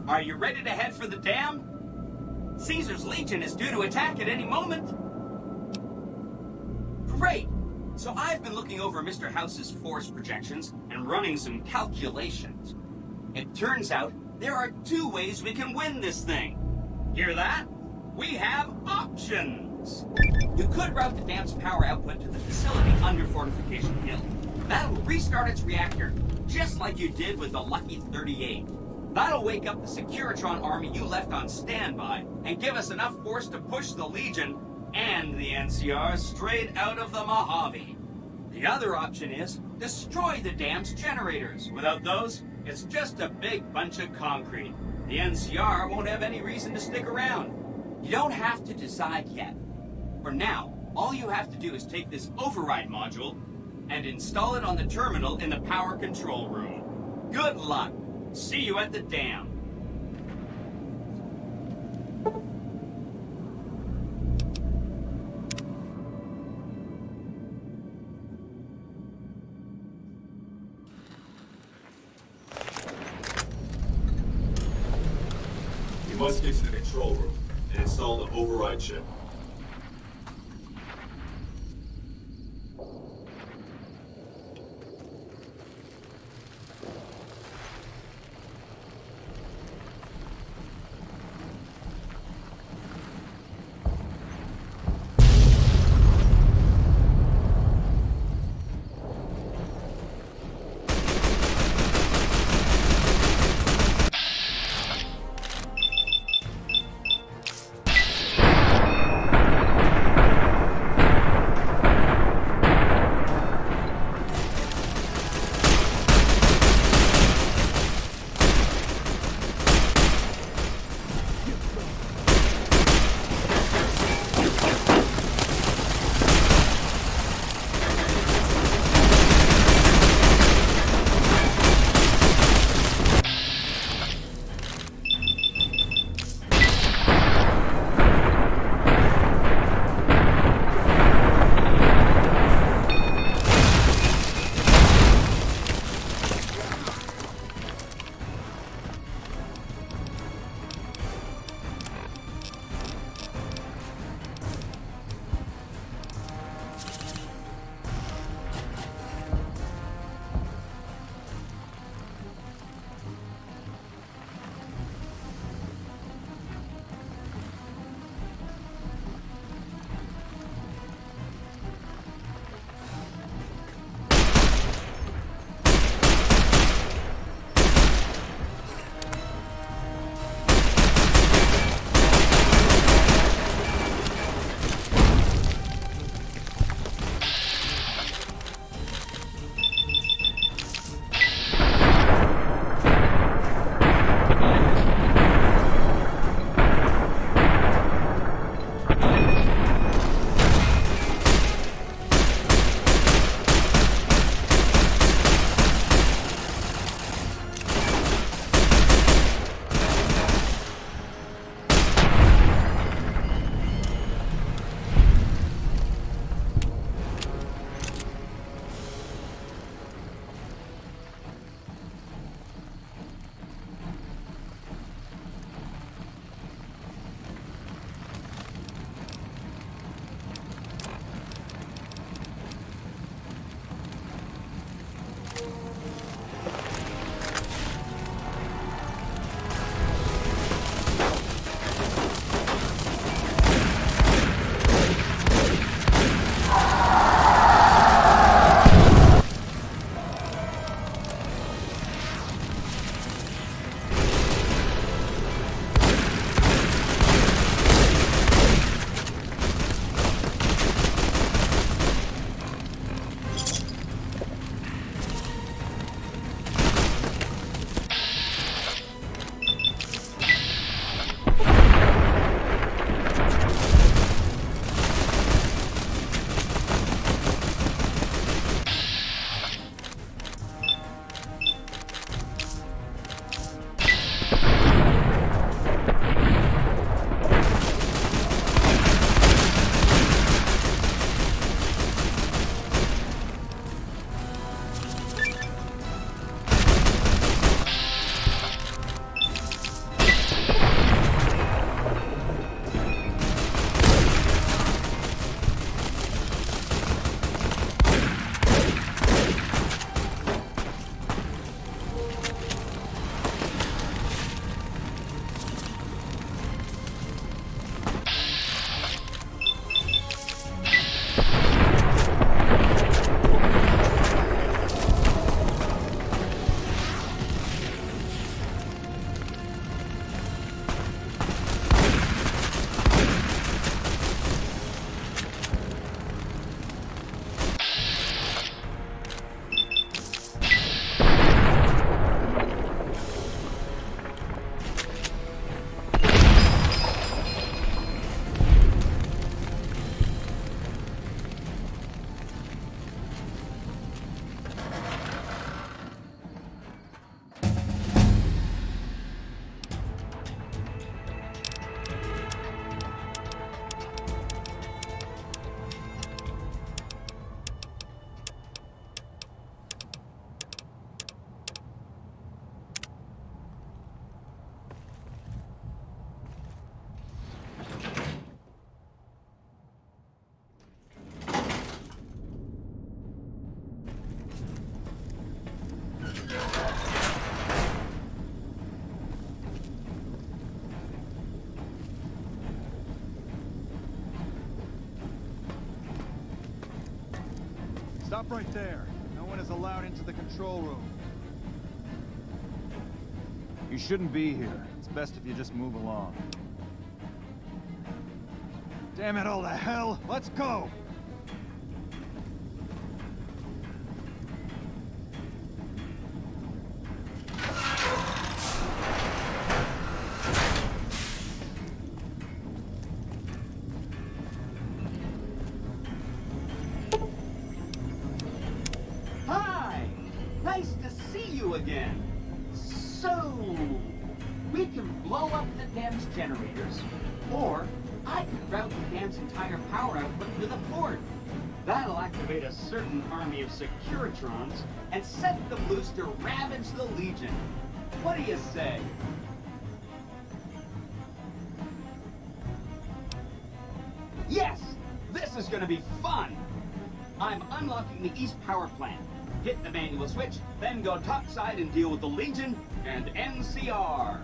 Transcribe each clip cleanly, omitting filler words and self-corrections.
Are you ready to head for the dam? Caesar's Legion is due to attack at any moment. Great! So I've been looking over Mr. House's force projections and running some calculations. It turns out there are 2 ways we can win this thing. Hear that? We have options. You could route the dam's power output to the facility under Fortification Hill. That'll restart its reactor, just like you did with the Lucky 38. That'll wake up the Securitron army you left on standby and give us enough force to push the Legion and the NCR straight out of the Mojave. The other option is destroy the dam's generators. Without those, it's just a big bunch of concrete. The NCR won't have any reason to stick around. You don't have to decide yet. For now, all you have to do is take this override module and install it on the terminal in the power control room. Good luck. See you at the dam. You must get to the control room and install the override chip. Stop right there. No one is allowed into the control room. You shouldn't be here. It's best if you just move along. Damn it all to hell! Let's go! Hi! Nice to see you again. So, we can blow up the dam's generators, or I can route the dam's entire power output to the fort. That'll activate a certain army of Securitrons and set them loose to ravage the Legion. What do you say? Yes! This is gonna be fun! I'm unlocking the East Power Plant. Hit the manual switch, then go topside and deal with the Legion and NCR.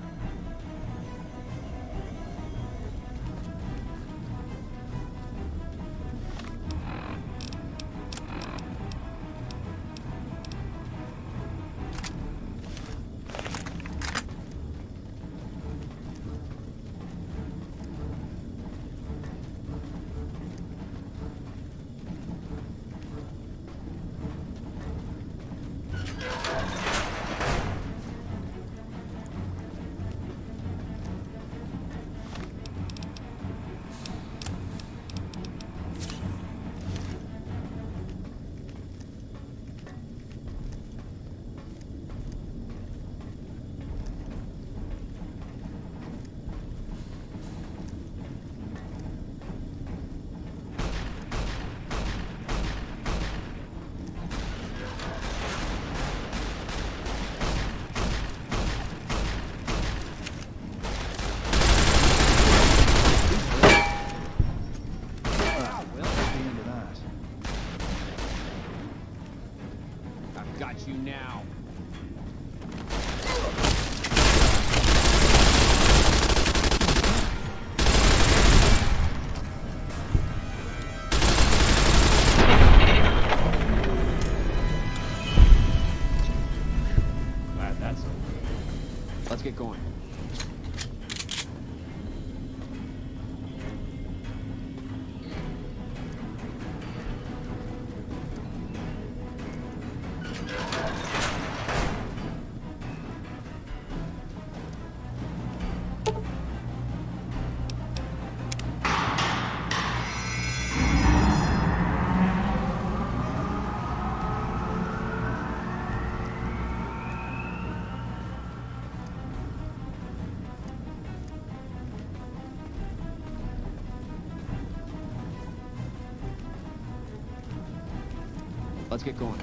Got you now. Glad that's over. Let's get going. Let's get going.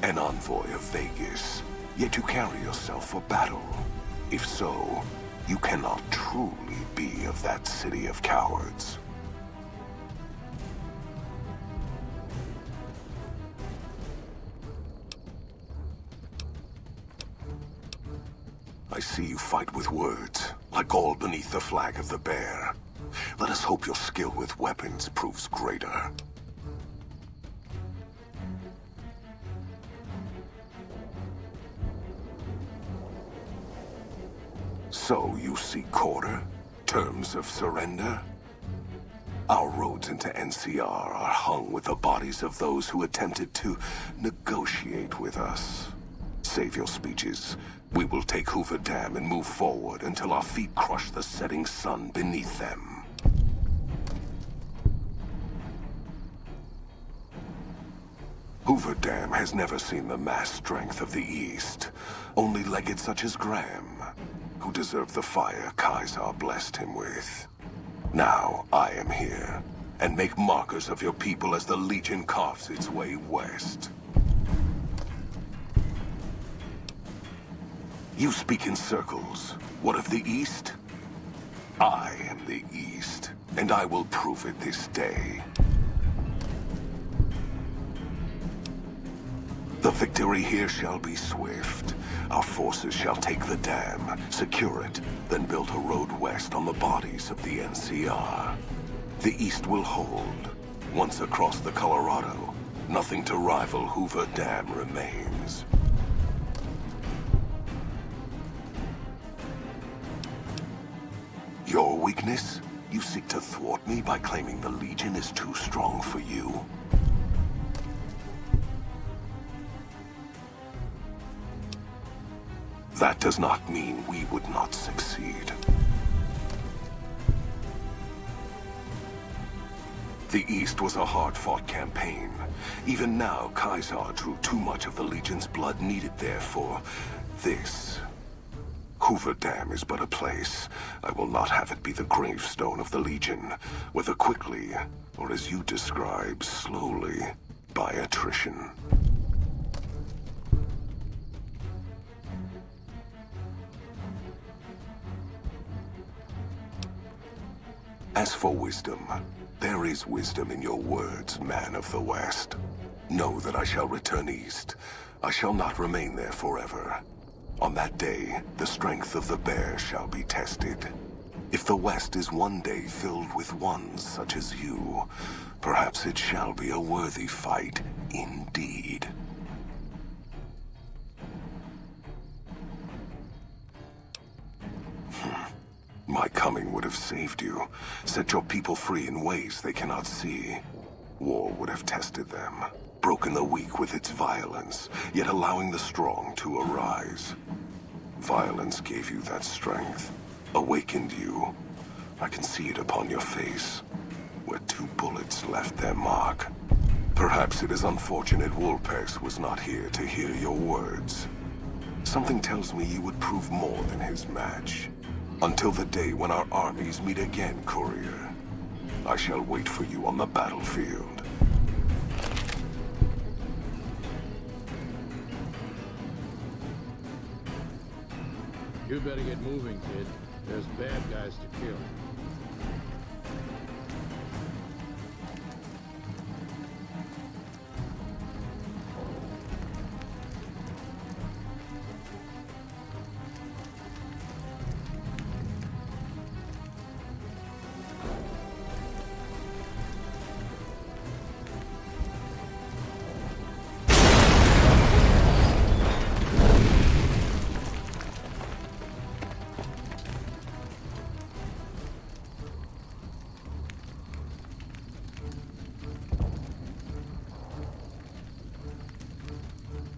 An envoy of Vegas, yet you carry yourself for battle. If so, you cannot truly be of that city of cowards. I see you fight with words, like all beneath the flag of the bear. Let us hope your skill with weapons proves greater. So you seek quarter? Terms of surrender? Our roads into NCR are hung with the bodies of those who attempted to negotiate with us. Save your speeches. We will take Hoover Dam and move forward until our feet crush the setting sun beneath them. Hoover Dam has never seen the mass strength of the East. Only legged such as Graham, who deserve the fire Kaisar blessed him with. Now I am here, and make markers of your people as the Legion carves its way west. You speak in circles. What of the East? I am the East, and I will prove it this day. The victory here shall be swift. Our forces shall take the dam, secure it, then build a road west on the bodies of the NCR. The East will hold. Once across the Colorado, nothing to rival Hoover Dam remains. Your weakness? You seek to thwart me by claiming the Legion is too strong for you? That does not mean we would not succeed. The East was a hard-fought campaign. Even now, Kaisar drew too much of the Legion's blood needed there for this. Hoover Dam is but a place. I will not have it be the gravestone of the Legion, whether quickly, or as you describe, slowly, by attrition. As for wisdom, there is wisdom in your words, man of the West. Know that I shall return east. I shall not remain there forever. On that day, the strength of the bear shall be tested. If the West is one day filled with ones such as you, perhaps it shall be a worthy fight indeed. My coming would have saved you, set your people free in ways they cannot see. War would have tested them, broken the weak with its violence, yet allowing the strong to arise. Violence gave you that strength, awakened you. I can see it upon your face, where 2 bullets left their mark. Perhaps it is unfortunate Wolpex was not here to hear your words. Something tells me you would prove more than his match. Until the day when our armies meet again, Courier. I shall wait for you on the battlefield. You better get moving, kid. There's bad guys to kill.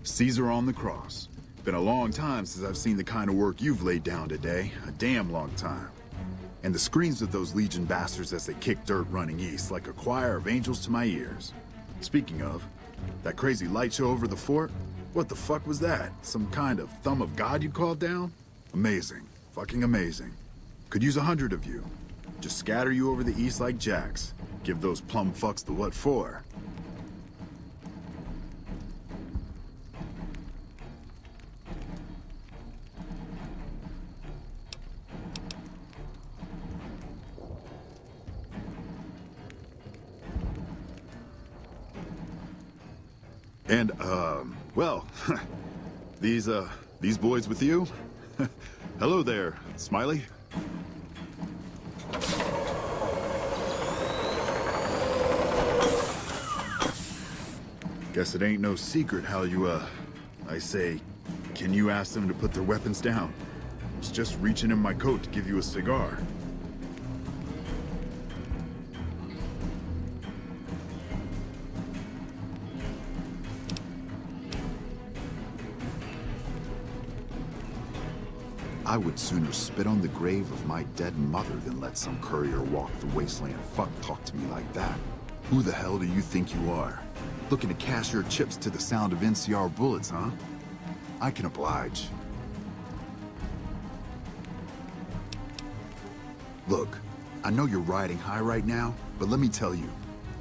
Caesar on the cross. Been a long time since I've seen the kind of work you've laid down today. A damn long time. And the screams of those Legion bastards as they kick dirt running east like a choir of angels to my ears. Speaking of, that crazy light show over the fort? What the fuck was that? Some kind of thumb of God you called down? Amazing. Fucking amazing. Could use 100 of you. Just scatter you over the east like jacks. Give those plum fucks the what for. And, well, these boys with you? Hello there, Smiley. Guess it ain't no secret how you, I say, can you ask them to put their weapons down? I was just reaching in my coat to give you a cigar. I would sooner spit on the grave of my dead mother than let some courier walk the wasteland fuck talk to me like that. Who the hell do you think you are? Looking to cash your chips to the sound of NCR bullets, huh? I can oblige. Look, I know you're riding high right now, but let me tell you,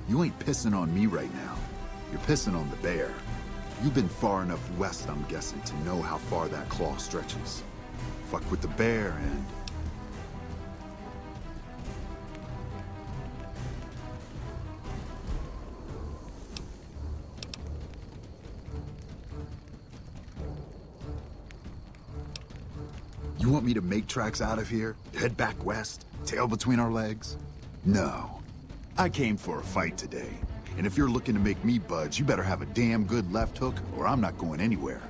you ain't pissing on me right now. You're pissing on the bear. You've been far enough west, I'm guessing, to know how far that claw stretches. Fuck with the bear and... You want me to make tracks out of here? Head back west? Tail between our legs? No. I came for a fight today. And if you're looking to make me budge, you better have a damn good left hook, or I'm not going anywhere.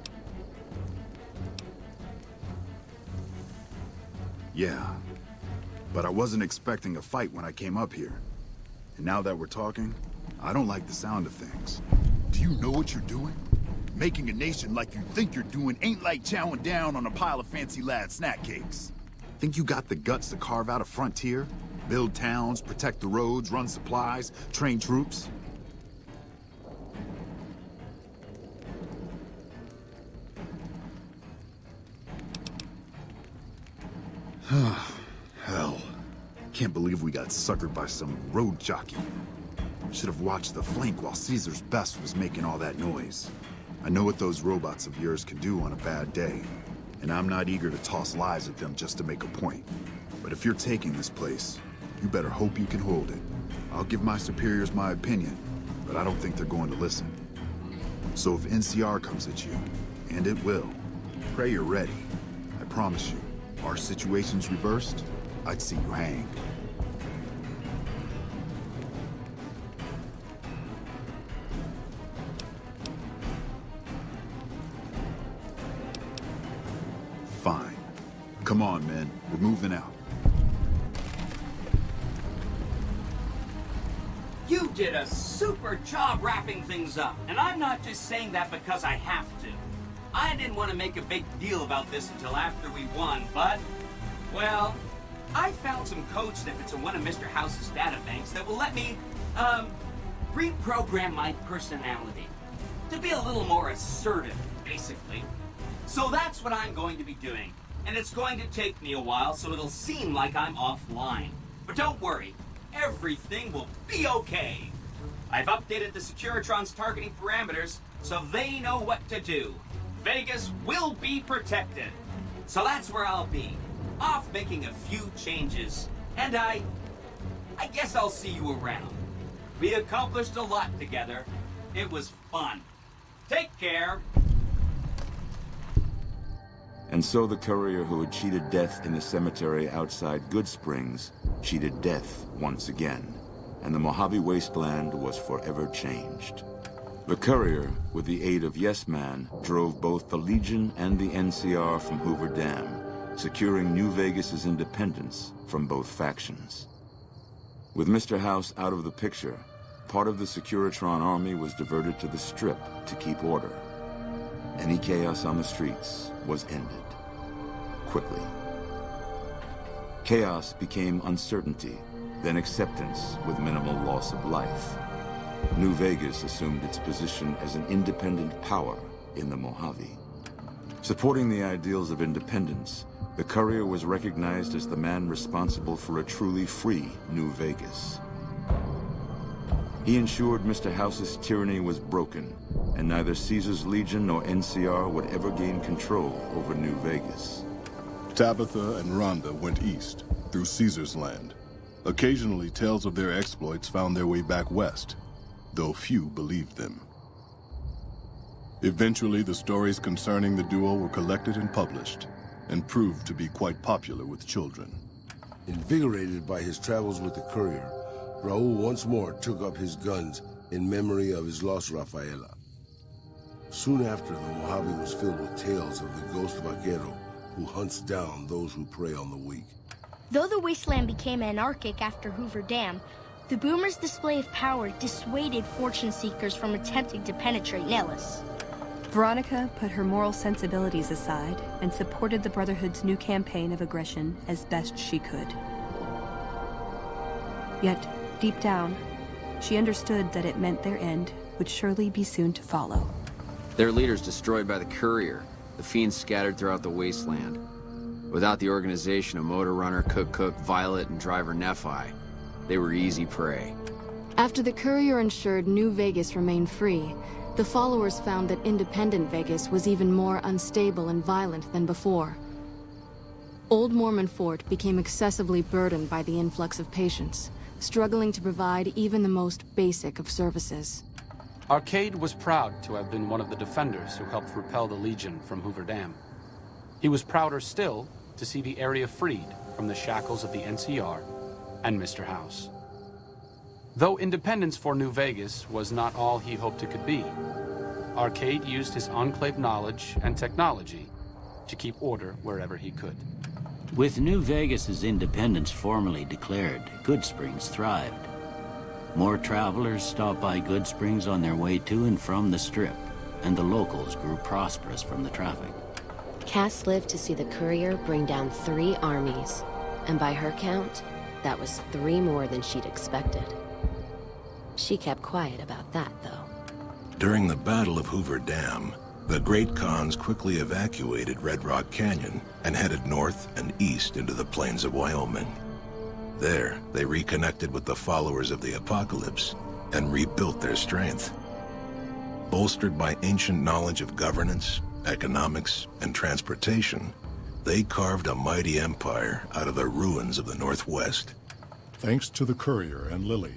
Yeah. But I wasn't expecting a fight when I came up here. And now that we're talking, I don't like the sound of things. Do you know what you're doing? Making a nation like you think you're doing ain't like chowing down on a pile of fancy lad snack cakes. Think you got the guts to carve out a frontier? Build towns, protect the roads, run supplies, train troops? Hell. Can't believe we got suckered by some road jockey. Should have watched the flank while Caesar's best was making all that noise. I know what those robots of yours can do on a bad day, and I'm not eager to toss lies at them just to make a point. But if you're taking this place, you better hope you can hold it. I'll give my superiors my opinion, but I don't think they're going to listen. So if NCR comes at you, and it will, pray you're ready. I promise you, our situation's reversed, I'd see you hang. Fine. Come on, men. We're moving out. You did a super job wrapping things up, and I'm not just saying that because I have to. I didn't want to make a big deal about this until after we won, but, well, I found some code snippets in one of Mr. House's databanks that will let me, reprogram my personality to be a little more assertive, basically. So that's what I'm going to be doing, and it's going to take me a while, so it'll seem like I'm offline. But don't worry, everything will be okay. I've updated the Securitron's targeting parameters, so they know what to do. Vegas will be protected. So that's where I'll be, off making a few changes. And I guess I'll see you around. We accomplished a lot together. It was fun. Take care. And so the courier who had cheated death in the cemetery outside Good Springs cheated death once again, and the Mojave Wasteland was forever changed. The courier, with the aid of Yes Man, drove both the Legion and the NCR from Hoover Dam, securing New Vegas's independence from both factions. With Mr. House out of the picture, part of the Securitron army was diverted to the Strip to keep order. Any chaos on the streets was ended. Quickly. Chaos became uncertainty, then acceptance with minimal loss of life. New Vegas assumed its position as an independent power in the Mojave. Supporting the ideals of independence, the courier was recognized as the man responsible for a truly free New Vegas. He ensured Mr. House's tyranny was broken, and neither Caesar's Legion nor NCR would ever gain control over New Vegas. Tabitha and Rhonda went east, through Caesar's land. Occasionally, tales of their exploits found their way back west, though few believed them. Eventually, the stories concerning the duo were collected and published, and proved to be quite popular with children. Invigorated by his travels with the courier, Raul once more took up his guns in memory of his lost Rafaela. Soon after, the Mojave was filled with tales of the ghost vaquero who hunts down those who prey on the weak. Though the wasteland became anarchic after Hoover Dam, the boomers' display of power dissuaded fortune seekers from attempting to penetrate Nellis. Veronica put her moral sensibilities aside and supported the Brotherhood's new campaign of aggression as best she could. Yet, deep down, she understood that it meant their end would surely be soon to follow. Their leaders destroyed by the courier, the fiends scattered throughout the wasteland. Without the organization of Motor Runner, Cook, Violet, and Driver Nephi, they were easy prey. After the courier ensured New Vegas remained free, the followers found that independent Vegas was even more unstable and violent than before. Old Mormon Fort became excessively burdened by the influx of patients, struggling to provide even the most basic of services. Arcade was proud to have been one of the defenders who helped repel the Legion from Hoover Dam. He was prouder still to see the area freed from the shackles of the NCR and Mr. House. Though independence for New Vegas was not all he hoped it could be, Arcade used his Enclave knowledge and technology to keep order wherever he could. With New Vegas's independence formally declared, Goodsprings thrived. More travelers stopped by Goodsprings on their way to and from the Strip, and the locals grew prosperous from the traffic. Cass lived to see the courier bring down 3 armies, and by her count, that was 3 more than she'd expected. She kept quiet about that, though. During the Battle of Hoover Dam, the Great Khans quickly evacuated Red Rock Canyon and headed north and east into the plains of Wyoming. There, they reconnected with the followers of the Apocalypse and rebuilt their strength. Bolstered by ancient knowledge of governance, economics, and transportation, they carved a mighty empire out of the ruins of the Northwest. Thanks to the courier and Lily,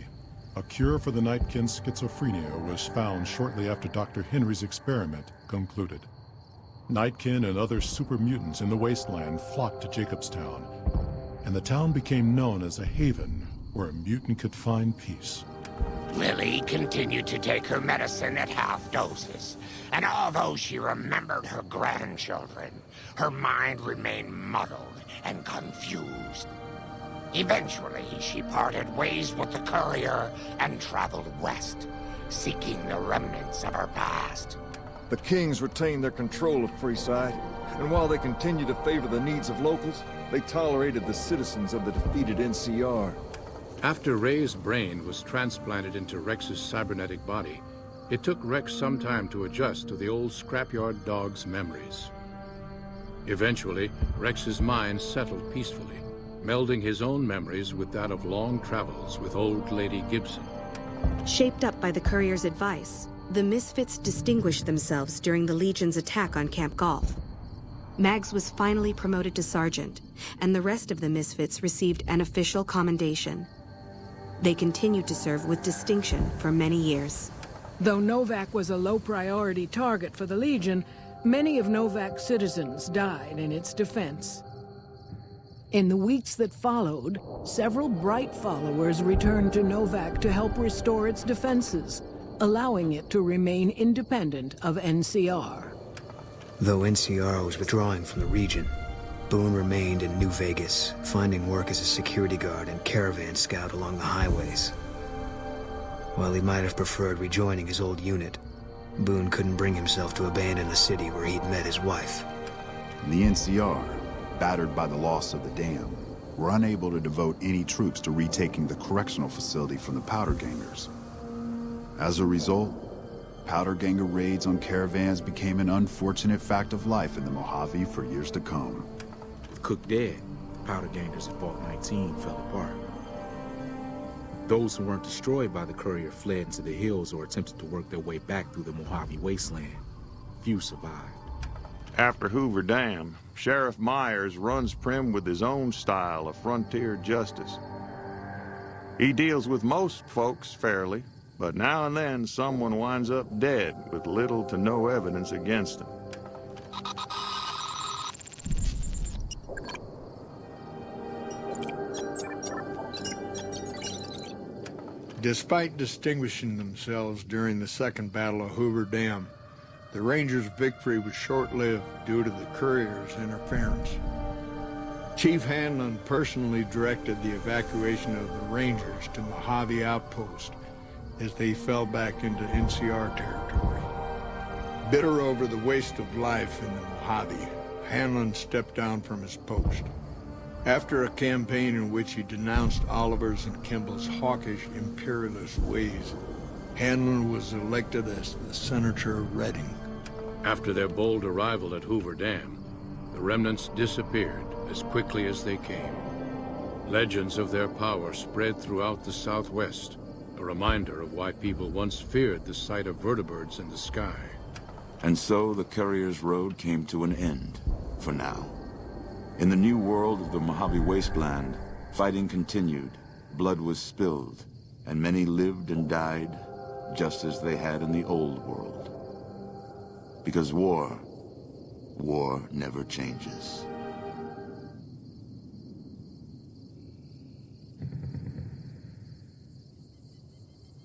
a cure for the Nightkin's schizophrenia was found shortly after Dr. Henry's experiment concluded. Nightkin and other super mutants in the wasteland flocked to Jacobstown, and the town became known as a haven where a mutant could find peace. Lily continued to take her medicine at half doses, and although she remembered her grandchildren, her mind remained muddled and confused. Eventually, she parted ways with the courier and traveled west, seeking the remnants of her past. The Kings retained their control of Freeside, and while they continued to favor the needs of locals, they tolerated the citizens of the defeated NCR. After Ray's brain was transplanted into Rex's cybernetic body, it took Rex some time to adjust to the old scrapyard dog's memories. Eventually, Rex's mind settled peacefully, melding his own memories with that of long travels with old Lady Gibson. Shaped up by the courier's advice, the Misfits distinguished themselves during the Legion's attack on Camp Golf. Mags was finally promoted to sergeant, and the rest of the Misfits received an official commendation. They continued to serve with distinction for many years. Though Novak was a low-priority target for the Legion, many of Novak's citizens died in its defense. In the weeks that followed, several bright followers returned to Novak to help restore its defenses, allowing it to remain independent of NCR. Though NCR was withdrawing from the region, Boone remained in New Vegas, finding work as a security guard and caravan scout along the highways. While he might have preferred rejoining his old unit, Boone couldn't bring himself to abandon the city where he'd met his wife. The NCR, battered by the loss of the dam, were unable to devote any troops to retaking the correctional facility from the Powder Gangers. As a result, Powder Ganger raids on caravans became an unfortunate fact of life in the Mojave for years to come. With Cook dead, Powder Gangers at Vault 19 fell apart. Those who weren't destroyed by the courier fled into the hills or attempted to work their way back through the Mojave wasteland. Few survived. After Hoover Dam, Sheriff Myers runs Prim with his own style of frontier justice. He deals with most folks fairly, But now and then, someone winds up dead with little to no evidence against them. Despite distinguishing themselves during the Second Battle of Hoover Dam, the Rangers' victory was short-lived due to the courier's interference. Chief Hanlon personally directed the evacuation of the Rangers to Mojave Outpost as they fell back into NCR territory. Bitter over the waste of life in the Mojave, Hanlon stepped down from his post. After a campaign in which he denounced Oliver's and Kimball's hawkish, imperialist ways, Hanlon was elected as the Senator of Reading. After their bold arrival at Hoover Dam, the remnants disappeared as quickly as they came. Legends of their power spread throughout the Southwest, a reminder of why people once feared the sight of vertibirds in the sky. And so the Courier's Road came to an end, for now. In the new world of the Mojave Wasteland, fighting continued, blood was spilled, and many lived and died just as they had in the old world. Because war never changes.